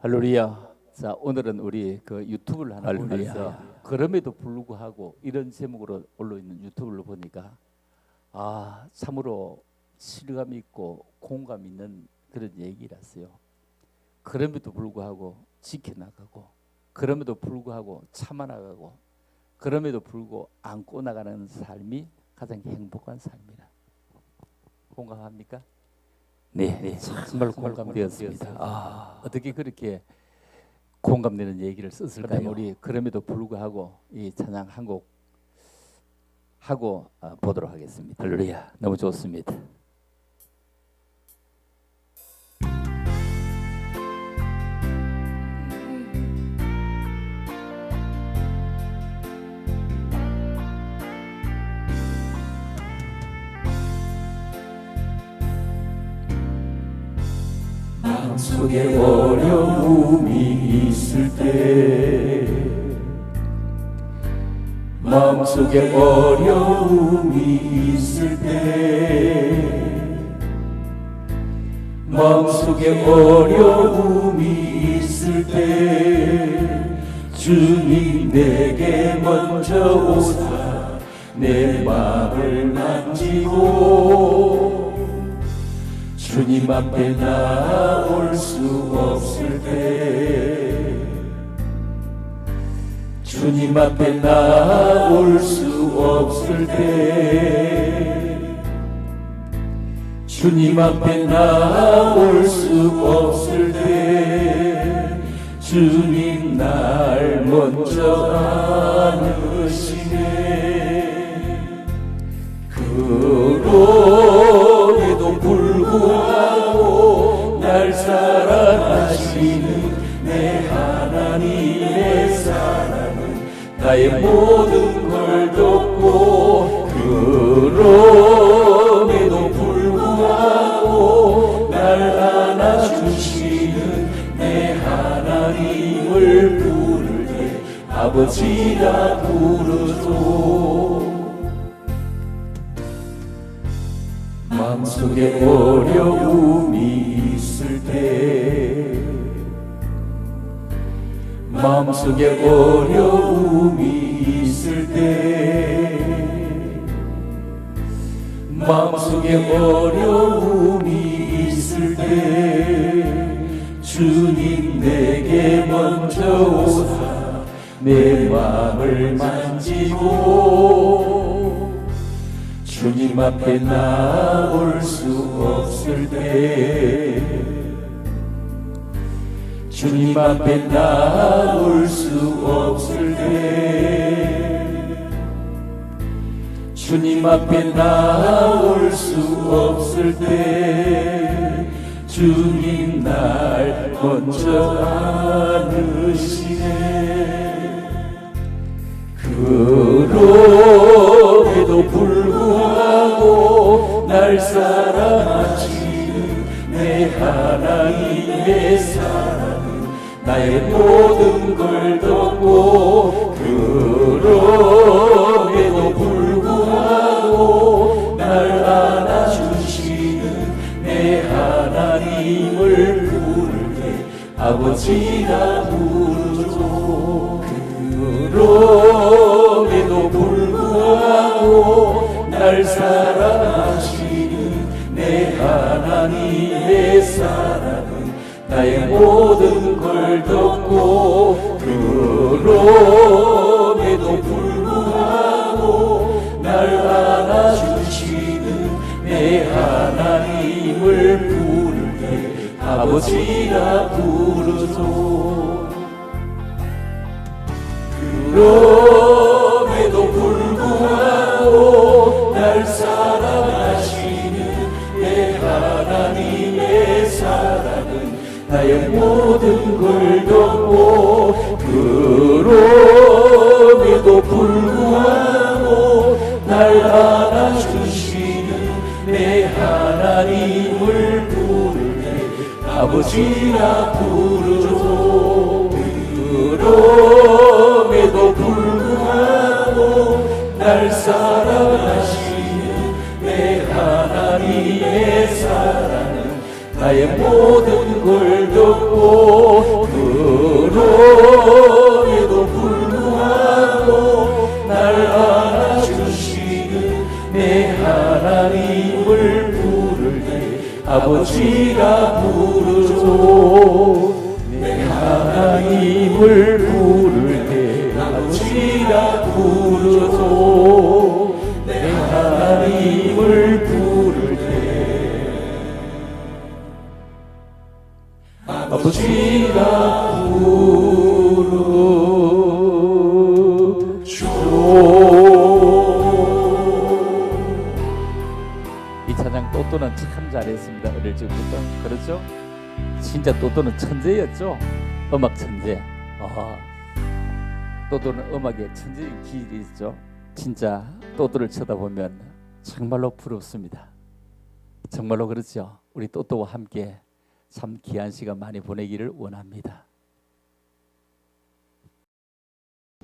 할렐루야. 자, 오늘은 우리 그 유튜브를 하나 보면서 그럼에도 불구하고 이런 제목으로 올라있는 유튜브를 보니까 참으로 실감 있고 공감 있는 그런 얘기라서요. 그럼에도 불구하고 지켜나가고, 그럼에도 불구하고 참아나가고, 그럼에도 불구하고 안고 나가는 삶이 가장 행복한 삶이라. 공감합니까? 네, 정말 공감되었습니다. 어떻게 그렇게 공감되는 얘기를 썼을까요? 우리 그럼에도 불구하고 이 찬양 한 곡 하고 보도록 하겠습니다. 할렐루야. 너무 좋습니다. 마음속에 어려움이 있을 때, 마음속에 어려움이 있을 때, 마음속에 어려움이 있을 때, 주님 내게 먼저 오사 내 마음을 만지고, 주님 앞에 나올 수 없을 때, 주님 앞에 나올 수 없을 때, 주님 앞에 나올 수 없을 때, 주님 날 먼저 안으시네. 그럼에도 불구하고 날 사랑하시는 내 하나님의 사랑은 나의 모든 걸 돕고, 그럼에도 불구하고 날 안아주시는 내 하나님을 부를 때 아버지라 부르소. 마음속에 어려움이 있을 때, 마음속에 어려움이 있을 때, 마음속에 어려움이 있을 때, 주님 내게 먼저 오사 내 마음을 만지고, 주님 앞에 나올 수 없을 때, 주님 앞에 나올 수 없을 때, 주님 앞에 나올 수 없을 때, 주님 날 먼저 안으시네. 그럼에도 불구하고 날 사랑하시는 내 하나님의 사랑은 나의 모든 걸 돕고, 그럼에도 불구하고 날 안아주시는 내 하나님을 부를 때 아버지라 부르소. 그럼에도 불구하고 날 사랑하시는 내 하나님의 사랑은 나의 모든 걸 돕고, 그럼에도 불구하고 날 안아주시는 내 하나님을 부를 때 아버지라 부르소. 그럼에도 불구하고 날 사랑하시는 내 하나님의 사랑은 나의 모든 걸 돕고, 그럼에도 불구하고 날 안아주시는 내 하나님을 부를 때 아버지라 부르소. 그럼에도 불구하고 날 사랑하시는 내 하나님의 사랑은 나의 모든 걸 돕고, 그럼에도 불구하고 날 안아주시는 내 하나님을 부를 때 아버지라 부르죠. 내 하나님을 부를 때 아버지라 부르죠. 내 하나님을 부를 때 아버지라 부르죠. 이 찬양 또또는 참 잘했습니다. 어릴 적부터. 그렇죠? 진짜 또또는 천재였죠. 음악 천재. 또또는 음악의 천재인 기질이 있죠. 진짜 또또를 쳐다보면 정말로 부럽습니다. 정말로 그렇죠. 우리 또또와 함께 참 귀한 시간 많이 보내기를 원합니다.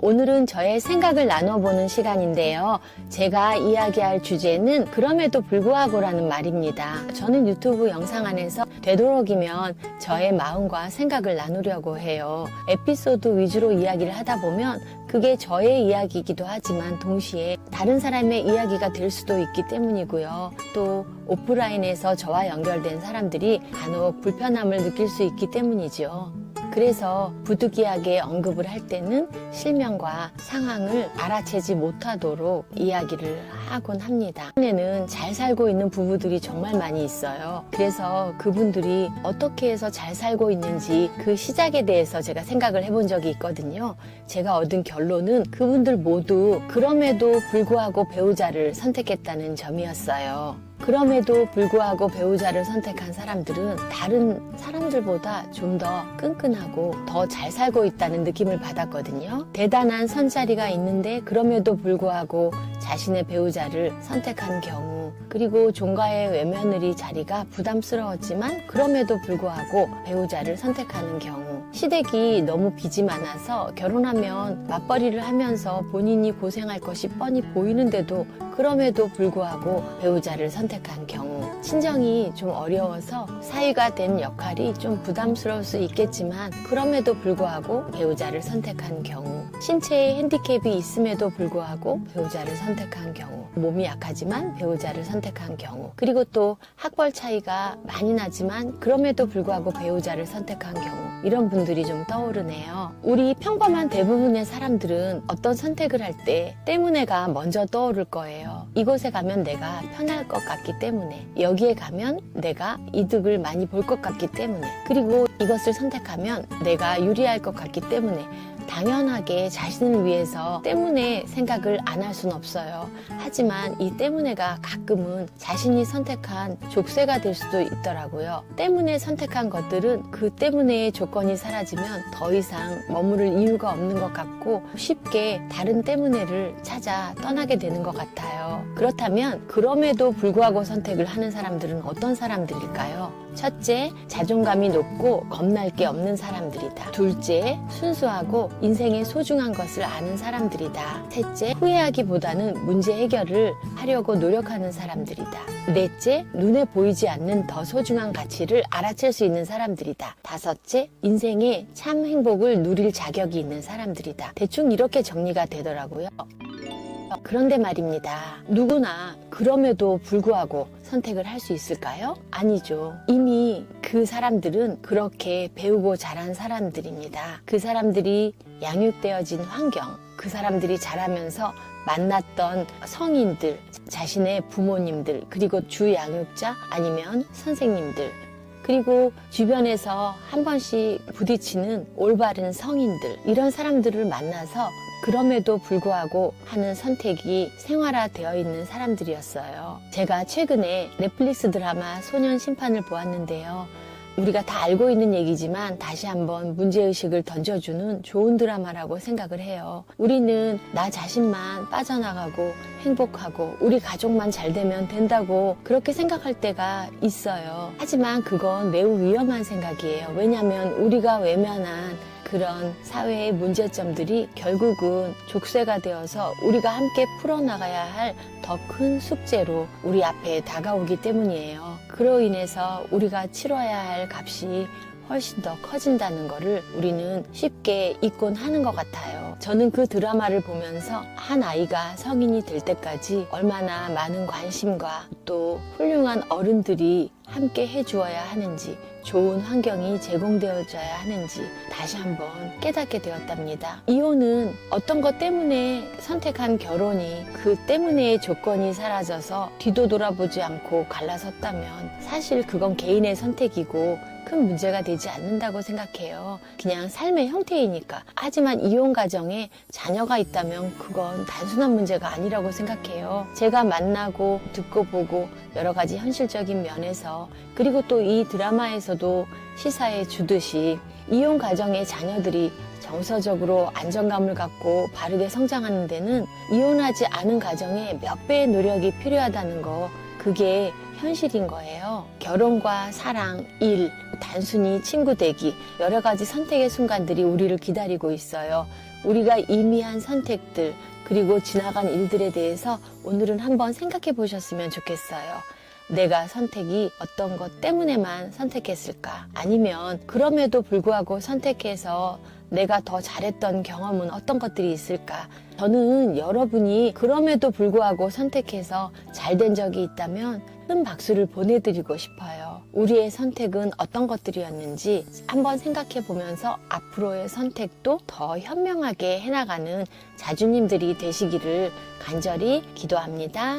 오늘은 저의 생각을 나눠보는 시간인데요. 제가 이야기할 주제는 그럼에도 불구하고라는 말입니다. 저는 유튜브 영상 안에서 되도록이면 저의 마음과 생각을 나누려고 해요. 에피소드 위주로 이야기를 하다 보면 그게 저의 이야기이기도 하지만 동시에 다른 사람의 이야기가 될 수도 있기 때문이고요. 또 오프라인에서 저와 연결된 사람들이 간혹 불편함을 느낄 수 있기 때문이죠. 그래서 부득이하게 언급을 할 때는 실명과 상황을 알아채지 못하도록 이야기를 하곤 합니다. 국내는 잘 살고 있는 부부들이 정말 많이 있어요. 그래서 그분들이 어떻게 해서 잘 살고 있는지 그 시작에 대해서 제가 생각을 해본 적이 있거든요. 제가 얻은 결론은 그분들 모두 그럼에도 불구하고 배우자를 선택했다는 점이었어요. 그럼에도 불구하고 배우자를 선택한 사람들은 다른 사람들보다 좀 더 끈끈하고 더 잘 살고 있다는 느낌을 받았거든요. 대단한 선자리가 있는데 그럼에도 불구하고 자신의 배우자를 선택한 경우, 그리고 종가의 외며느리 자리가 부담스러웠지만 그럼에도 불구하고 배우자를 선택하는 경우, 시댁이 너무 빚이 많아서 결혼하면 맞벌이를 하면서 본인이 고생할 것이 뻔히 보이는데도 그럼에도 불구하고 배우자를 선택한 경우, 친정이 좀 어려워서 사위가 된 역할이 좀 부담스러울 수 있겠지만 그럼에도 불구하고 배우자를 선택한 경우, 신체에 핸디캡이 있음에도 불구하고 배우자를 선택한 경우, 몸이 약하지만 배우자를 선택한 경우, 그리고 또 학벌 차이가 많이 나지만 그럼에도 불구하고 배우자를 선택한 경우, 이런 분들이 좀 떠오르네요. 우리 평범한 대부분의 사람들은 어떤 선택을 할 때 때문에가 먼저 떠오를 거예요. 이곳에 가면 내가 편할 것 같기 때문에, 여기에 가면 내가 이득을 많이 볼 것 같기 때문에, 그리고 이것을 선택하면 내가 유리할 것 같기 때문에, 당연하게 자신을 위해서 때문에 생각을 안 할 수는 없어요. 하지만 이 때문에가 가끔은 자신이 선택한 족쇄가 될 수도 있더라고요. 때문에 선택한 것들은 그 때문에의 조건이 사라지면 더 이상 머무를 이유가 없는 것 같고 쉽게 다른 때문에를 찾아 떠나게 되는 것 같아요. 그렇다면 그럼에도 불구하고 선택을 하는 사람들은 어떤 사람들일까요? 첫째, 자존감이 높고 겁날 게 없는 사람들이다. 둘째, 순수하고 인생의 소중한 것을 아는 사람들이다. 셋째, 후회하기보다는 문제 해결을 하려고 노력하는 사람들이다. 넷째, 눈에 보이지 않는 더 소중한 가치를 알아챌 수 있는 사람들이다. 다섯째, 인생의 참 행복을 누릴 자격이 있는 사람들이다. 대충 이렇게 정리가 되더라고요. 그런데 말입니다. 누구나 그럼에도 불구하고 선택을 할 수 있을까요? 아니죠. 이미 그 사람들은 그렇게 배우고 자란 사람들입니다. 그 사람들이 양육되어진 환경, 그 사람들이 자라면서 만났던 성인들, 자신의 부모님들, 그리고 주 양육자 아니면 선생님들, 그리고 주변에서 한 번씩 부딪히는 올바른 성인들, 이런 사람들을 만나서 그럼에도 불구하고 하는 선택이 생활화되어 있는 사람들이었어요. 제가 최근에 넷플릭스 드라마 소년 심판을 보았는데요. 우리가 다 알고 있는 얘기지만 다시 한번 문제의식을 던져주는 좋은 드라마라고 생각을 해요. 우리는 나 자신만 빠져나가고 행복하고 우리 가족만 잘 되면 된다고 그렇게 생각할 때가 있어요. 하지만 그건 매우 위험한 생각이에요. 왜냐하면 우리가 외면한 그런 사회의 문제점들이 결국은 족쇄가 되어서 우리가 함께 풀어나가야 할 더 큰 숙제로 우리 앞에 다가오기 때문이에요. 그로 인해서 우리가 치러야 할 값이 훨씬 더 커진다는 거를 우리는 쉽게 잊곤 하는 것 같아요. 저는 그 드라마를 보면서 한 아이가 성인이 될 때까지 얼마나 많은 관심과 또 훌륭한 어른들이 함께 해주어야 하는지, 좋은 환경이 제공되어져야 하는지 다시 한번 깨닫게 되었답니다. 이혼은 어떤 것 때문에 선택한 결혼이 그 때문에 조건이 사라져서 뒤도 돌아보지 않고 갈라섰다면 사실 그건 개인의 선택이고 큰 문제가 되지 않는다고 생각해요. 그냥 삶의 형태이니까. 하지만 이혼 가정에 자녀가 있다면 그건 단순한 문제가 아니라고 생각해요. 제가 만나고 듣고 보고 여러 가지 현실적인 면에서, 그리고 또 이 드라마에서도 시사해 주듯이 이혼 가정의 자녀들이 정서적으로 안정감을 갖고 바르게 성장하는 데는 이혼하지 않은 가정에 몇 배의 노력이 필요하다는 거, 그게 현실인 거예요. 결혼과 사랑, 일, 단순히 친구 되기, 여러 가지 선택의 순간들이 우리를 기다리고 있어요. 우리가 이미 한 선택들, 그리고 지나간 일들에 대해서 오늘은 한번 생각해 보셨으면 좋겠어요. 내가 선택이 어떤 것 때문에만 선택했을까? 아니면 그럼에도 불구하고 선택해서 내가 더 잘했던 경험은 어떤 것들이 있을까? 저는 여러분이 그럼에도 불구하고 선택해서 잘된 적이 있다면 큰 박수를 보내드리고 싶어요. 우리의 선택은 어떤 것들이었는지 한번 생각해 보면서 앞으로의 선택도 더 현명하게 해나가는 자주님들이 되시기를 간절히 기도합니다.